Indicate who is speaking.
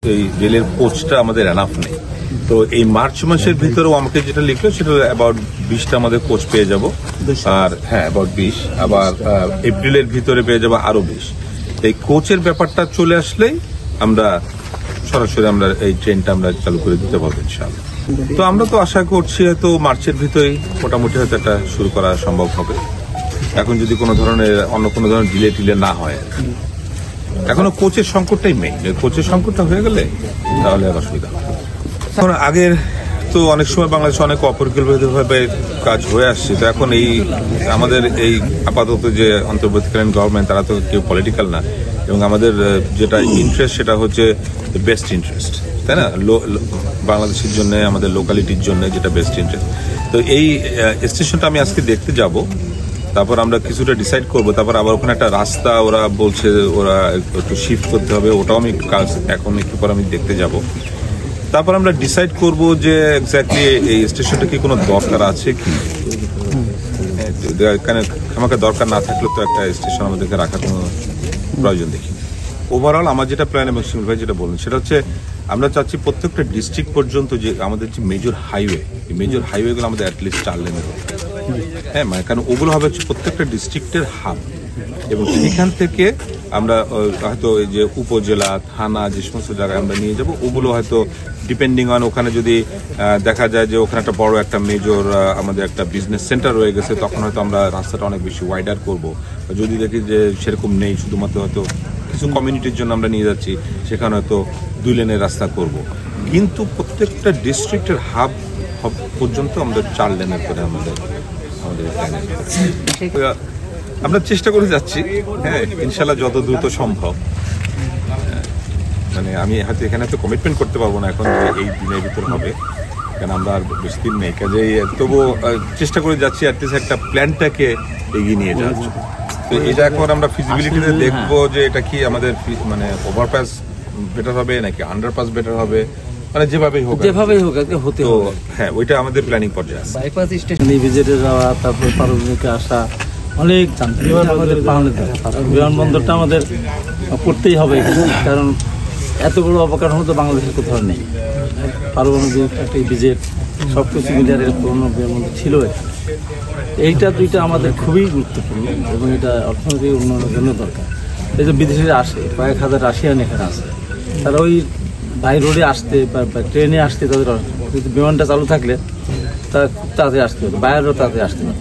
Speaker 1: এই রেলের কোচটা আমাদের এনাফ নেই। তো এই মার্চ মাসের ভিতরেও আমাকে যেটা লিখলো সেটা অ্যাবাউট 20টা আমাদের কোচ পেয়ে যাব, আর হ্যাঁ অ্যাবাউট 20, আবার এপ্রিলের ভিতরে পেয়ে যাবো আরো 20। এই কোচের ব্যাপারটা চলে আসলেই আমরা সরাসরি এই ট্রেনটা আমরা চালু করে দিতে পারবো ইনশাআল্লাহ। তো আমরা তো আশা করছি হয়তো মার্চের ভিতরেই মোটামুটি হয়তো এটা শুরু করা সম্ভব হবে, এখন যদি কোনো ধরনের অন্য কোনো ধরনের ডিলে না হয়। এখনো কোচের সংকটটাই মেইন, কোচের সংকটটা হয়ে গেলে তাহলে আর অসুবিধা হবে। এখন আগের তো অনেক সময় বাংলাদেশে অনেক অপরিকল্পিতভাবে কাজ হয়ে আসছে, তো এখন এই আমাদের এই আপাতত যে অন্তর্বর্তীকালীন গভর্নমেন্ট তারা তো কেউ পলিটিক্যাল না, এবং আমাদের যেটা ইন্টারেস্ট সেটা হচ্ছে বেস্ট ইন্টারেস্ট, তাই না? বাংলাদেশের জন্য, আমাদের লোকালিটির জন্য যেটা বেস্ট ইন্টারেস্ট। তো এই স্টেশনটা আমি আজকে দেখতে যাব, তারপর আমরা কিছুটা ডিসাইড করবো, তারপর আবার ওখানে একটা রাস্তা ওরা বলছে ওরা একটু শিফট করতে হবে, ওটাও আমি কাজ এখন একটু পর আমি দেখতে যাব। তারপর আমরা ডিসাইড করব যে এক্স্যাক্টলি এই স্টেশনটা কি কোনো দরকার আছে কি, এখানে আমাকে দরকার না থাকলে তো একটা স্টেশন আমাদেরকে রাখার কোনো প্রয়োজন দেখি। ওভারঅল আমার যেটা প্ল্যান, এবং শিমুল ভাই যেটা বললেন সেটা হচ্ছে আমরা চাচ্ছি প্রত্যেকটা ডিস্ট্রিক্ট পর্যন্ত যে আমাদের যে মেজর হাইওয়ে, এই মেজর হাইওয়েগুলো আমাদের অ্যাটলিস্ট 4 লেনের হবে। হ্যাঁ, মানে কারণ ওগুলো হবে হচ্ছে প্রত্যেকটা ডিস্ট্রিক্টের হাব, এবং সেখান থেকে আমরা হয়তো এই যে উপজেলা, থানা, যে সমস্ত জায়গায় আমরা নিয়ে যাব, ওগুলো হয়তো ডিপেন্ডিং অন ওখানে যদি দেখা যায় যে ওখানে একটা বড় একটা মেজর আমাদের একটা বিজনেস সেন্টার রয়ে গেছে, তখন হয়তো আমরা রাস্তাটা অনেক বেশি ওয়াইডার করব। যদি দেখি যে সেরকম নেই, শুধুমাত্র হয়তো কিছু কমিউনিটির জন্য আমরা নিয়ে যাচ্ছি, সেখানে হয়তো 2 লেনের রাস্তা করব। কিন্তু প্রত্যেকটা ডিস্ট্রিক্টের হাব পর্যন্ত আমরা 4 লেনের করে আমাদের আমরা চেষ্টা করে যাচ্ছি। হ্যাঁ, ইনশাল্লাহ যত দ্রুত সম্ভব। মানে আমি হয়তো এখানে তো কমিটমেন্ট করতে পারবো না এখন যে এই দিনের ভিতর হবে, কারণ আমরা আর বেশি দিন নেই, কাজেই তবুও চেষ্টা করে যাচ্ছি অ্যাটলিস্ট একটা প্ল্যানটাকে এগিয়ে নিয়ে যাওয়ার জন্য। তো এটা এখন আমরা ফিজিবিলিটিতে দেখবো যে এটা কি আমাদের মানে ওভারপাস বেটার হবে নাকি আন্ডারপাস বেটার হবে, মানে যেভাবেই হোক
Speaker 2: হতে
Speaker 1: তো হ্যাঁ, ওইটা আমাদের প্ল্যানিং পর্যায়ে আছে।
Speaker 2: বাইপাস স্টেশনে ভিজিটে যাওয়া, তারপর পারভূমিকে আসা, অনেক আমাদের বিমানবন্দরটা আমাদের করতেই হবে, কারণ এত বড় অবকাঠামো তো বাংলাদেশের কোথাও নেই। পারমাণবিক একটা ভিজিট সব কিছু মিলিয়ে পুরোনো বিমানবন্দর ছিল এখানে। এইটা দুইটা আমাদের খুবই গুরুত্বপূর্ণ, এবং এটা অর্থনৈতিক উন্নয়নের জন্য দরকার। এই যে বিদেশিরা আসে, কয়েক হাজার রাশিয়ান এখানে আসে, তারা ওই বাই রোডে আসতে বা ট্রেনে আসতে তাদের, কিন্তু বিমানটা চালু থাকলে তারা খুব তাড়াতাড়ি আসতে হবে, বাইরেও তাড়াতাড়ি আসতে পারে।